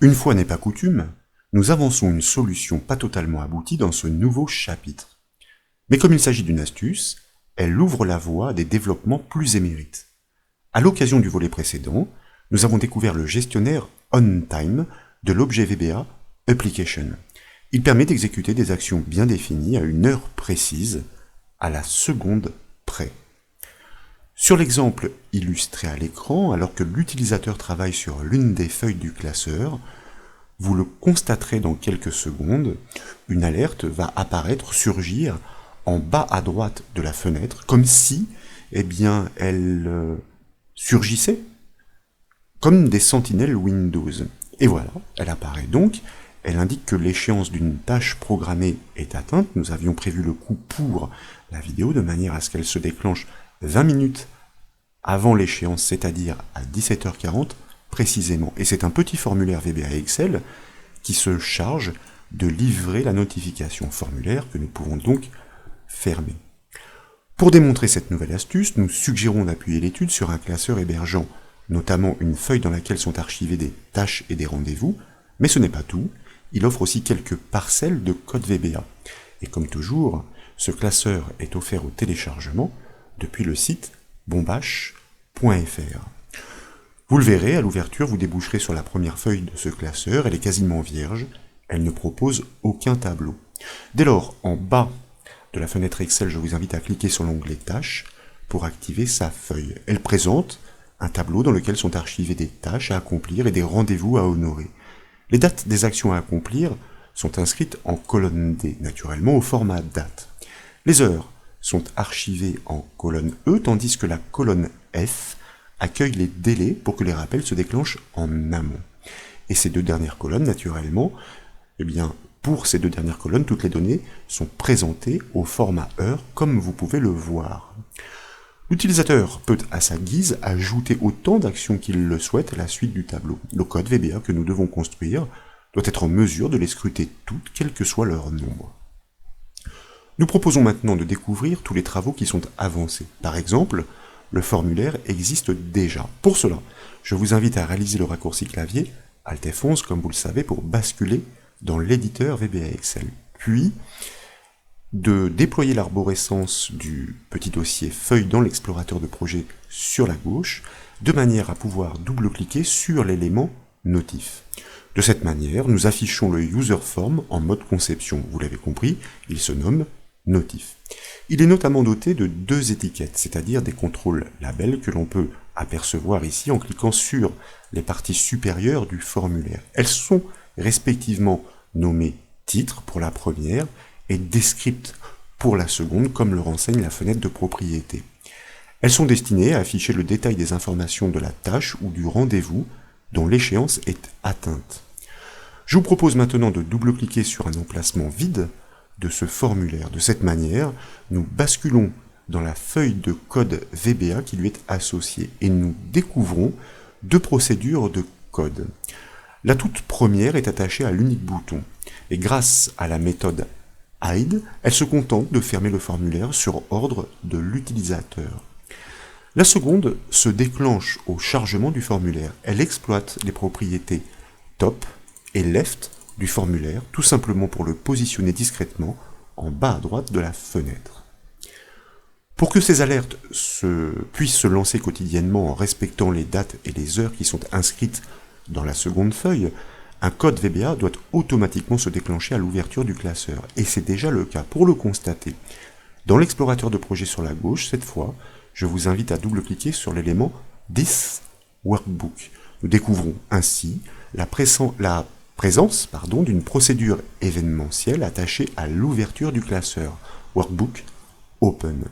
Une fois n'est pas coutume, nous avançons une solution pas totalement aboutie dans ce nouveau chapitre. Mais comme il s'agit d'une astuce, elle ouvre la voie à des développements plus émérites. À l'occasion du volet précédent, nous avons découvert le gestionnaire OnTime de l'objet VBA Application. Il permet d'exécuter des actions bien définies à une heure précise, à la seconde près. Sur l'exemple illustré à l'écran, alors que l'utilisateur travaille sur l'une des feuilles du classeur, vous le constaterez dans quelques secondes, une alerte va apparaître, surgir en bas à droite de la fenêtre, comme si, elle surgissait comme des sentinelles Windows. Et voilà, elle apparaît donc, elle indique que l'échéance d'une tâche programmée est atteinte. Nous avions prévu le coup pour la vidéo de manière à ce qu'elle se déclenche 20 minutes avant l'échéance, c'est-à-dire à 17h40 précisément. Et c'est un petit formulaire VBA Excel qui se charge de livrer la notification, formulaire que nous pouvons donc fermer. Pour démontrer cette nouvelle astuce, nous suggérons d'appuyer l'étude sur un classeur hébergeant notamment une feuille dans laquelle sont archivées des tâches et des rendez-vous, mais ce n'est pas tout, il offre aussi quelques parcelles de code VBA. Et comme toujours, ce classeur est offert au téléchargement depuis le site bombache.fr. Vous le verrez, à l'ouverture, vous déboucherez sur la première feuille de ce classeur, elle est quasiment vierge, elle ne propose aucun tableau. Dès lors, en bas de la fenêtre Excel, je vous invite à cliquer sur l'onglet Tâches pour activer sa feuille. Elle présente un tableau dans lequel sont archivées des tâches à accomplir et des rendez-vous à honorer. Les dates des actions à accomplir sont inscrites en colonne D, naturellement au format date. Les heures sont archivées en colonne E, tandis que la colonne F accueille les délais pour que les rappels se déclenchent en amont. Et ces deux dernières colonnes, naturellement, pour ces deux dernières colonnes, toutes les données sont présentées au format heure, comme vous pouvez le voir. L'utilisateur peut, à sa guise, ajouter autant d'actions qu'il le souhaite à la suite du tableau. Le code VBA que nous devons construire doit être en mesure de les scruter toutes, quel que soit leur nombre. Nous proposons maintenant de découvrir tous les travaux qui sont avancés. Par exemple, le formulaire existe déjà. Pour cela, je vous invite à réaliser le raccourci clavier Alt F11, comme vous le savez, pour basculer dans l'éditeur VBA Excel. Puis, de déployer l'arborescence du petit dossier feuille dans l'explorateur de projet sur la gauche, de manière à pouvoir double-cliquer sur l'élément notif. De cette manière, nous affichons le user form en mode conception. Vous l'avez compris, il se nomme notif. Il est notamment doté de deux étiquettes, c'est-à-dire des contrôles labels que l'on peut apercevoir ici en cliquant sur les parties supérieures du formulaire. Elles sont respectivement nommées titre pour la première et descript pour la seconde, comme le renseigne la fenêtre de propriété. Elles sont destinées à afficher le détail des informations de la tâche ou du rendez-vous dont l'échéance est atteinte. Je vous propose maintenant de double-cliquer sur un emplacement vide de ce formulaire. De cette manière, nous basculons dans la feuille de code VBA qui lui est associée et nous découvrons deux procédures de code. La toute première est attachée à l'unique bouton et grâce à la méthode hide, elle se contente de fermer le formulaire sur ordre de l'utilisateur. La seconde se déclenche au chargement du formulaire. Elle exploite les propriétés top et left du formulaire, tout simplement pour le positionner discrètement en bas à droite de la fenêtre. Pour que ces alertes puissent se lancer quotidiennement en respectant les dates et les heures qui sont inscrites dans la seconde feuille, un code VBA doit automatiquement se déclencher à l'ouverture du classeur. Et c'est déjà le cas. Pour le constater, dans l'explorateur de projet sur la gauche, cette fois, je vous invite à double-cliquer sur l'élément This Workbook. Nous découvrons ainsi la présence d'une procédure événementielle attachée à l'ouverture du classeur Workbook Open.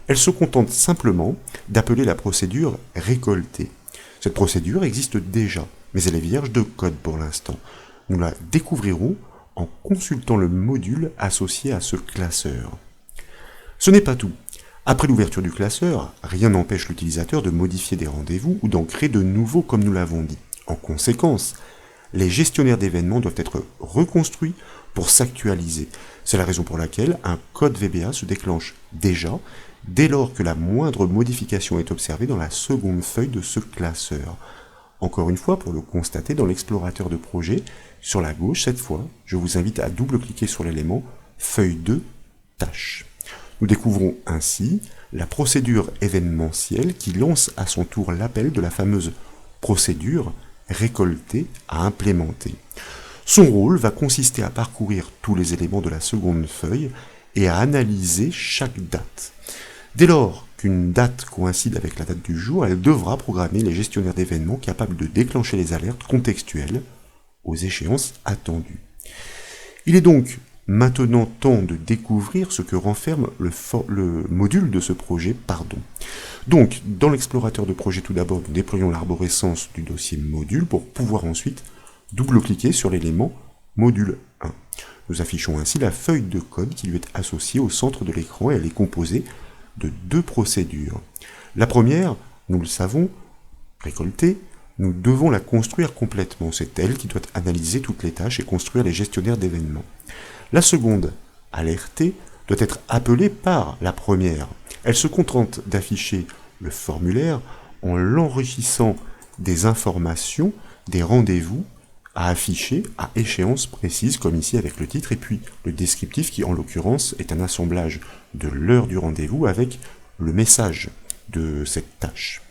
Elle se contente simplement d'appeler la procédure récolter. Cette procédure existe déjà, mais elle est vierge de code pour l'instant. Nous la découvrirons en consultant le module associé à ce classeur. Ce n'est pas tout. Après l'ouverture du classeur, rien n'empêche l'utilisateur de modifier des rendez-vous ou d'en créer de nouveaux comme nous l'avons dit. En conséquence, les gestionnaires d'événements doivent être reconstruits pour s'actualiser. C'est la raison pour laquelle un code VBA se déclenche déjà dès lors que la moindre modification est observée dans la seconde feuille de ce classeur. Encore une fois, pour le constater dans l'explorateur de projet, sur la gauche, cette fois, je vous invite à double-cliquer sur l'élément Feuille 2, Tâches. Nous découvrons ainsi la procédure événementielle qui lance à son tour l'appel de la fameuse procédure récoltée à implémenter. Son rôle va consister à parcourir tous les éléments de la seconde feuille et à analyser chaque date. Dès lors qu'une date coïncide avec la date du jour, elle devra programmer les gestionnaires d'événements capables de déclencher les alertes contextuelles aux échéances attendues. Il est donc maintenant temps de découvrir ce que renferme le module de ce projet. Donc, dans l'explorateur de projet, tout d'abord, nous déployons l'arborescence du dossier module pour pouvoir ensuite double-cliquer sur l'élément module 1. Nous affichons ainsi la feuille de code qui lui est associée au centre de l'écran et elle est composée de deux procédures. La première, nous le savons, récolter, nous devons la construire complètement. C'est elle qui doit analyser toutes les tâches et construire les gestionnaires d'événements. La seconde, alerter, doit être appelée par la première. Elle se contente d'afficher le formulaire en l'enrichissant des informations, des rendez-vous à afficher à échéance précise, comme ici avec le titre, et puis le descriptif qui, en l'occurrence, est un assemblage de l'heure du rendez-vous avec le message de cette tâche.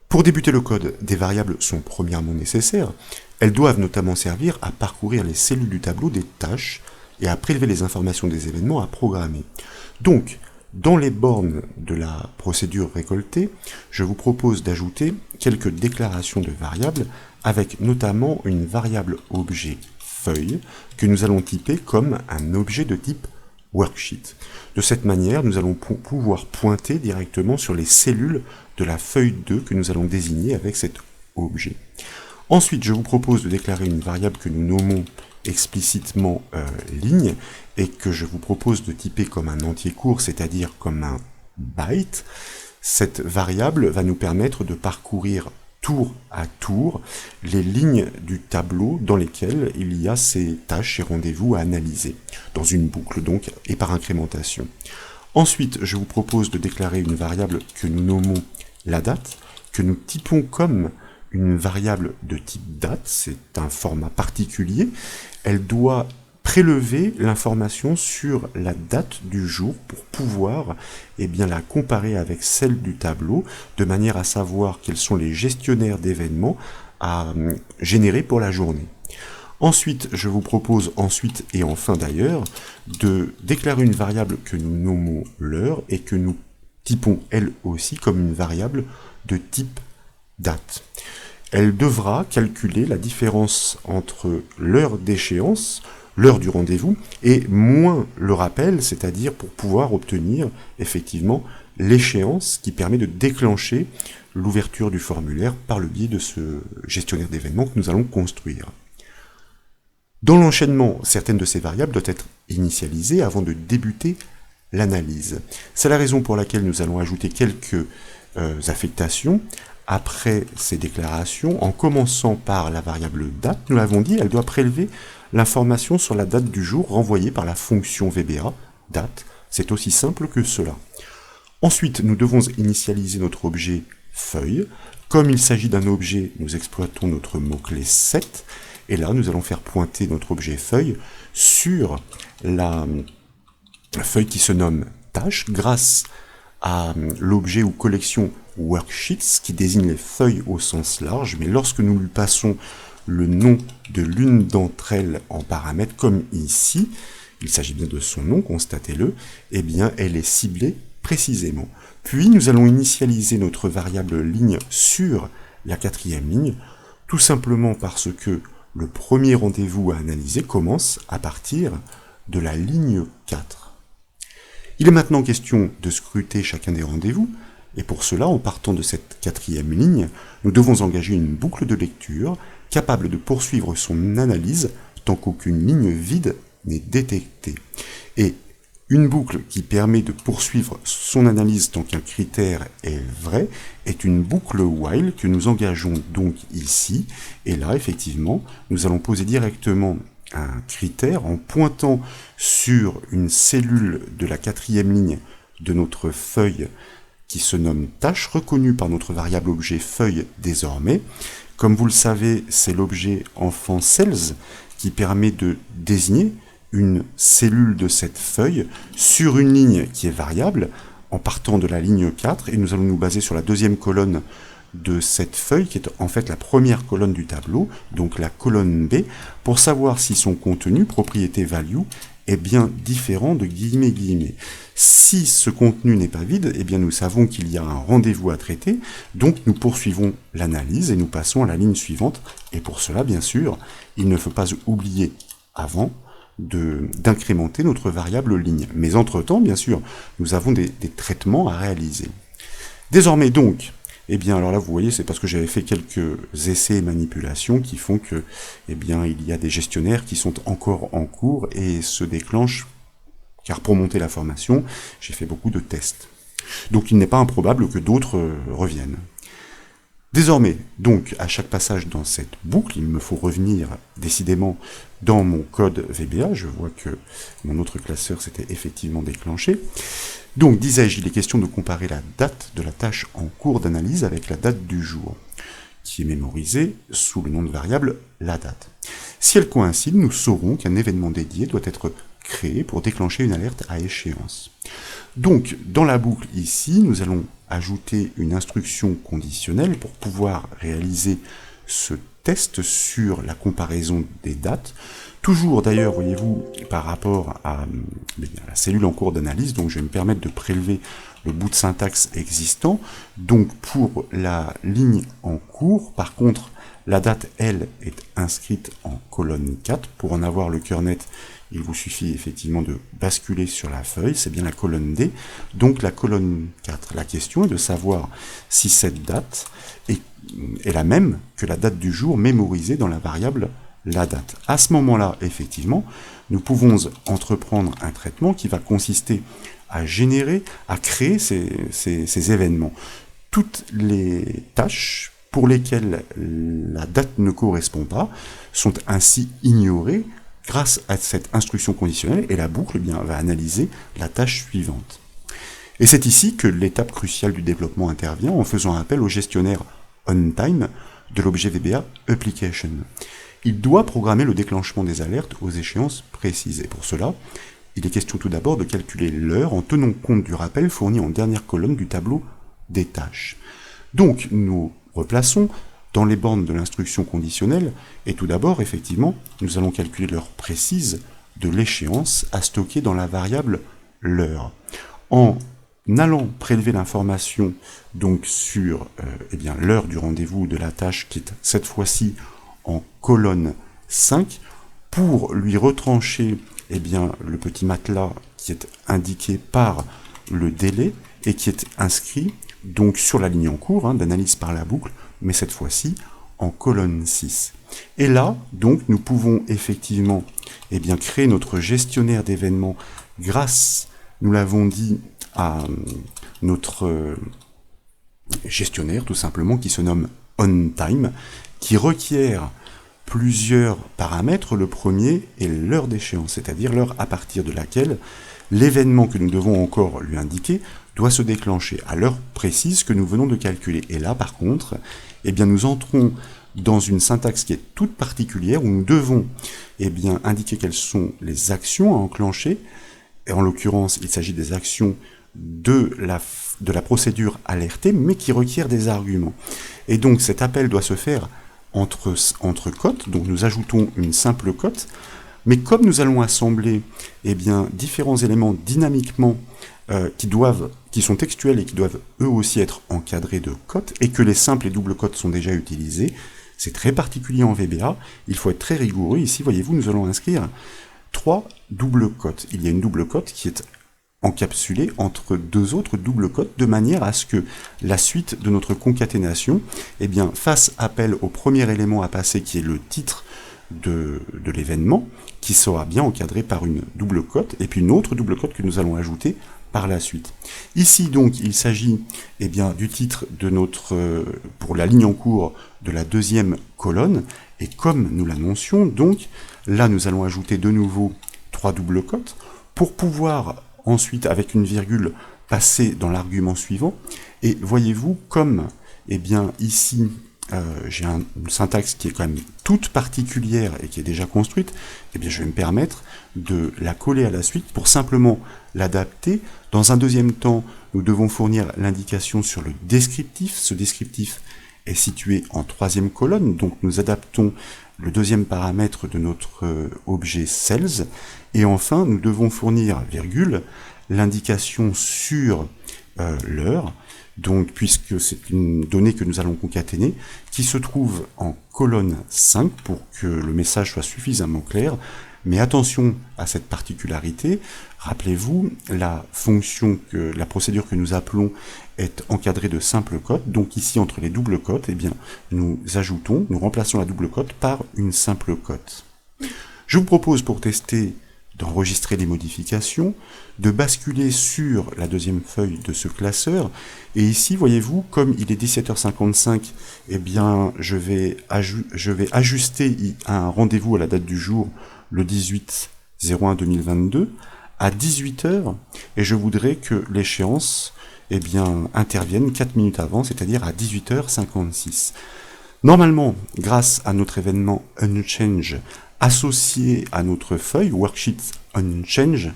Pour débuter le code, des variables sont premièrement nécessaires. Elles doivent notamment servir à parcourir les cellules du tableau des tâches et à prélever les informations des événements à programmer. Donc, dans les bornes de la procédure récoltée, je vous propose d'ajouter quelques déclarations de variables avec notamment une variable objet feuille que nous allons typer comme un objet de type worksheet. De cette manière, nous allons pouvoir pointer directement sur les cellules de la feuille 2 que nous allons désigner avec cet objet. Ensuite, je vous propose de déclarer une variable que nous nommons explicitement ligne et que je vous propose de typer comme un entier court, c'est-à-dire comme un byte. Cette variable va nous permettre de parcourir tour à tour les lignes du tableau dans lesquelles il y a ces tâches et rendez-vous à analyser, dans une boucle donc et par incrémentation. Ensuite, je vous propose de déclarer une variable que nous nommons la date, que nous typons comme une variable de type date, c'est un format particulier. Elle doit prélever l'information sur la date du jour pour pouvoir la comparer avec celle du tableau, de manière à savoir quels sont les gestionnaires d'événements à générer pour la journée. Ensuite, je vous propose et enfin d'ailleurs, de déclarer une variable que nous nommons l'heure et que nous typons elle aussi comme une variable de type date. Elle devra calculer la différence entre l'heure d'échéance, l'heure du rendez-vous, et moins le rappel, c'est-à-dire pour pouvoir obtenir effectivement l'échéance qui permet de déclencher l'ouverture du formulaire par le biais de ce gestionnaire d'événements que nous allons construire. Dans l'enchaînement, certaines de ces variables doivent être initialisées avant de débuter l'analyse. C'est la raison pour laquelle nous allons ajouter quelques affectations après ces déclarations, en commençant par la variable date. Nous l'avons dit, elle doit prélever l'information sur la date du jour renvoyée par la fonction VBA, date. C'est aussi simple que cela. Ensuite, nous devons initialiser notre objet feuille. Comme il s'agit d'un objet, nous exploitons notre mot-clé set. Et là, nous allons faire pointer notre objet feuille sur la feuille qui se nomme tâche grâce à l'objet ou collection worksheets qui désigne les feuilles au sens large, mais lorsque nous lui passons le nom de l'une d'entre elles en paramètre, comme ici, il s'agit bien de son nom, constatez-le, eh bien elle est ciblée précisément. Puis nous allons initialiser notre variable ligne sur la quatrième ligne, tout simplement parce que le premier rendez-vous à analyser commence à partir de la ligne 4. Il est maintenant question de scruter chacun des rendez-vous, et pour cela, en partant de cette quatrième ligne, nous devons engager une boucle de lecture capable de poursuivre son analyse tant qu'aucune ligne vide n'est détectée. Et une boucle qui permet de poursuivre son analyse tant qu'un critère est vrai est une boucle while que nous engageons donc ici. Et là, effectivement, nous allons poser directement un critère en pointant sur une cellule de la quatrième ligne de notre feuille qui se nomme tâche, reconnue par notre variable objet feuille désormais. Comme vous le savez, c'est l'objet enfant cells qui permet de désigner une cellule de cette feuille sur une ligne qui est variable en partant de la ligne 4, et nous allons nous baser sur la deuxième colonne de cette feuille qui est en fait la première colonne du tableau, donc la colonne B, pour savoir si son contenu, propriété value, est bien différent de guillemets. Si ce contenu n'est pas vide, eh bien nous savons qu'il y a un rendez-vous à traiter, donc nous poursuivons l'analyse et nous passons à la ligne suivante. Et pour cela, bien sûr, il ne faut pas oublier avant d'incrémenter notre variable ligne. Mais entre-temps, bien sûr, nous avons des traitements à réaliser. Désormais donc, eh bien alors là vous voyez, c'est parce que j'avais fait quelques essais et manipulations qui font que, eh bien, il y a des gestionnaires qui sont encore en cours et se déclenchent, car pour monter la formation, j'ai fait beaucoup de tests. Donc il n'est pas improbable que d'autres reviennent. Désormais, donc, à chaque passage dans cette boucle, il me faut revenir décidément dans mon code VBA. Je vois que mon autre classeur s'était effectivement déclenché. Donc, disais-je, il est question de comparer la date de la tâche en cours d'analyse avec la date du jour, qui est mémorisée sous le nom de variable la date. Si elles coïncident, nous saurons qu'un événement dédié doit être créé pour déclencher une alerte à échéance. Donc, dans la boucle ici, nous allons ajouter une instruction conditionnelle pour pouvoir réaliser ce test sur la comparaison des dates. Toujours d'ailleurs, voyez-vous, par rapport à la cellule en cours d'analyse, donc je vais me permettre de prélever le bout de syntaxe existant. Donc pour la ligne en cours, par contre, la date, elle, est inscrite en colonne 4. Pour en avoir le cœur net, il vous suffit effectivement de basculer sur la feuille, c'est bien la colonne D, donc la colonne 4. La question est de savoir si cette date est la même que la date du jour mémorisée dans la variable la date. À ce moment-là, effectivement, nous pouvons entreprendre un traitement qui va consister à générer, à créer ces événements. Toutes les tâches pour lesquelles la date ne correspond pas sont ainsi ignorées grâce à cette instruction conditionnelle, et la boucle va analyser la tâche suivante. Et c'est ici que l'étape cruciale du développement intervient en faisant appel au gestionnaire OnTime de l'objet VBA Application. Il doit programmer le déclenchement des alertes aux échéances précises. Et pour cela, il est question tout d'abord de calculer l'heure en tenant compte du rappel fourni en dernière colonne du tableau des tâches. Donc, nous replaçons dans les bornes de l'instruction conditionnelle, et tout d'abord, effectivement, nous allons calculer l'heure précise de l'échéance à stocker dans la variable l'heure. En allant prélever l'information donc sur l'heure du rendez-vous de la tâche, qui est cette fois-ci en colonne 5, pour lui retrancher le petit matelas qui est indiqué par le délai et qui est inscrit donc sur la ligne en cours d'analyse par la boucle, mais cette fois-ci en colonne 6. Et là, donc, nous pouvons effectivement créer notre gestionnaire d'événements grâce, nous l'avons dit, à notre gestionnaire, tout simplement, qui se nomme OnTime, qui requiert plusieurs paramètres. Le premier est l'heure d'échéance, c'est-à-dire l'heure à partir de laquelle l'événement que nous devons encore lui indiquer doit se déclencher à l'heure précise que nous venons de calculer. Et là, par contre, nous entrons dans une syntaxe qui est toute particulière, où nous devons indiquer quelles sont les actions à enclencher. Et en l'occurrence, il s'agit des actions de la procédure alertée, mais qui requièrent des arguments. Et donc, cet appel doit se faire entre cotes, donc nous ajoutons une simple cote, mais comme nous allons assembler différents éléments dynamiquement qui sont textuels et qui doivent eux aussi être encadrés de cotes, et que les simples et doubles cotes sont déjà utilisés, c'est très particulier en VBA, il faut être très rigoureux. Ici, voyez-vous, nous allons inscrire 3 doubles cotes. Il y a une double cote qui est encapsulée entre 2 autres doubles cotes, de manière à ce que la suite de notre concaténation fasse appel au premier élément à passer, qui est le titre de l'événement, qui sera bien encadré par une double cote, et puis une autre double cote que nous allons ajouter par la suite. Ici donc il s'agit du titre de pour la ligne en cours de la deuxième colonne, et comme nous l'annoncions, donc là nous allons ajouter de nouveau 3 doubles cotes pour pouvoir ensuite, avec une virgule, passer dans l'argument suivant. Et voyez-vous, comme eh bien, ici, j'ai une syntaxe qui est quand même toute particulière et qui est déjà construite, eh bien, je vais me permettre de la coller à la suite pour simplement l'adapter. Dans un deuxième temps, nous devons fournir l'indication sur le descriptif. Ce descriptif est situé en troisième colonne, donc nous adaptons le deuxième paramètre de notre objet sales. Et enfin, nous devons fournir, virgule, l'indication sur l'heure, donc puisque c'est une donnée que nous allons concaténer, qui se trouve en colonne 5 pour que le message soit suffisamment clair. Mais attention à cette particularité, rappelez-vous, la procédure que nous appelons est encadrée de simples cotes, donc ici entre les doubles cotes, eh bien, nous remplaçons la double cote par une simple cote. Je vous propose pour tester d'enregistrer les modifications, de basculer sur la deuxième feuille de ce classeur, et ici, voyez-vous, comme il est 17h55, eh bien, je vais ajuster un rendez-vous à la date du jour, le 18/01/2022, à 18h, et je voudrais que l'échéance eh bien, intervienne 4 minutes avant, c'est-à-dire à 18h56. Normalement, grâce à notre événement Unchange, associé à notre feuille Worksheet Unchange,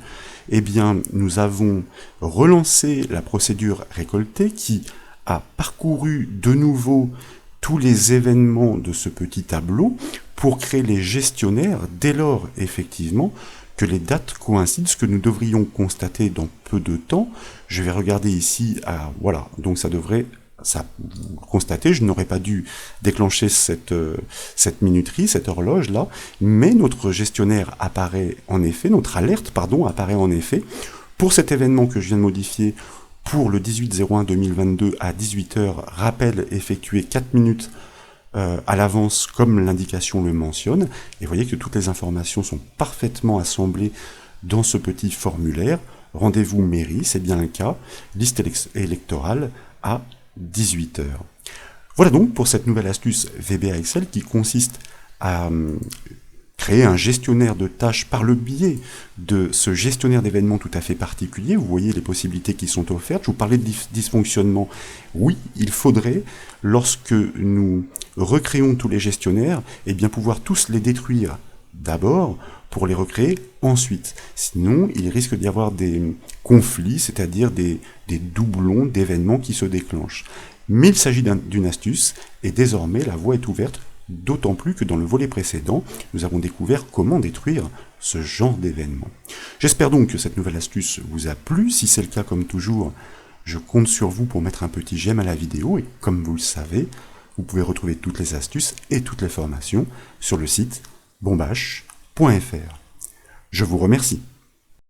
eh bien, nous avons relancé la procédure récoltée qui a parcouru de nouveau tous les événements de ce petit tableau pour créer les gestionnaires dès lors, effectivement, que les dates coïncident, ce que nous devrions constater dans peu de temps. Je vais regarder ici, voilà, donc ça devrait... vous constatez, je n'aurais pas dû déclencher cette minuterie, cette horloge-là, mais notre gestionnaire apparaît en effet, notre alerte, apparaît en effet, pour cet événement que je viens de modifier, pour le 18/01/2022 à 18h, rappel effectué 4 minutes à l'avance, comme l'indication le mentionne, et vous voyez que toutes les informations sont parfaitement assemblées dans ce petit formulaire. Rendez-vous mairie, c'est bien le cas, liste électorale à 18h. Voilà donc pour cette nouvelle astuce VBA Excel qui consiste à créer un gestionnaire de tâches par le biais de ce gestionnaire d'événements tout à fait particulier. Vous voyez les possibilités qui sont offertes. Je vous parlais de dysfonctionnement. Oui, il faudrait, lorsque nous recréons tous les gestionnaires, eh bien pouvoir tous les détruire d'abord pour les recréer ensuite. Sinon, il risque d'y avoir des conflits, c'est-à-dire des doublons d'événements qui se déclenchent. Mais il s'agit d'une astuce, et désormais la voie est ouverte, d'autant plus que dans le volet précédent, nous avons découvert comment détruire ce genre d'événements. J'espère donc que cette nouvelle astuce vous a plu. Si c'est le cas, comme toujours, je compte sur vous pour mettre un petit j'aime à la vidéo, et comme vous le savez, vous pouvez retrouver toutes les astuces et toutes les formations sur le site bombache.fr. Je vous remercie.